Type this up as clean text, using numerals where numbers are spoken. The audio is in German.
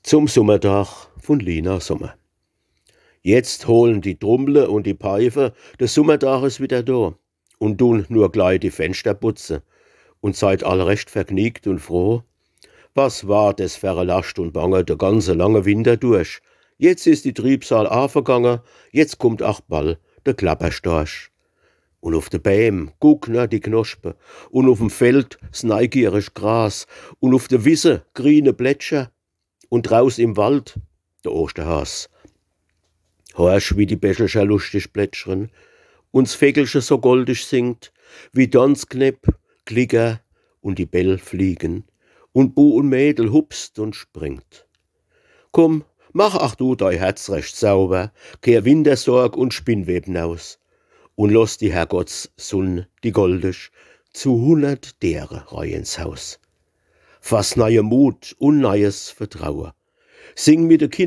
Zum Sommertag von Lina Sommer. Jetzt holen die Trommle und die Pfeife, der Sommertag ist wieder da. Und tun nur gleich die Fenster putzen. Und seid alle recht vergnügt und froh. Was war das für eine Last und Bange der ganze lange Winter durch. Jetzt ist die Triebsal vergangen, jetzt kommt auch bald der Klapperstorch. Und auf de Bäm gucken die Knospen, und auf dem Feld das neugierige Gras, und auf der Wiese grüne Blätscher, und draus im Wald der Osterhas. Hörsch, wie die Bächelscher lustig plätschern, und das Vögelchen so goldig singt, wie Tanzknepp, Klicker und die Bell fliegen, und Bu und Mädel hupst und springt. Komm, mach auch du dei Herz recht sauber, kehr Wintersorg und Spinnweb naus, und lass die Herrgotts Sonn, die goldig, zu 100 dere rei ins Haus. Fass neue Mut und neues Vertrauen. Sing mit de Kind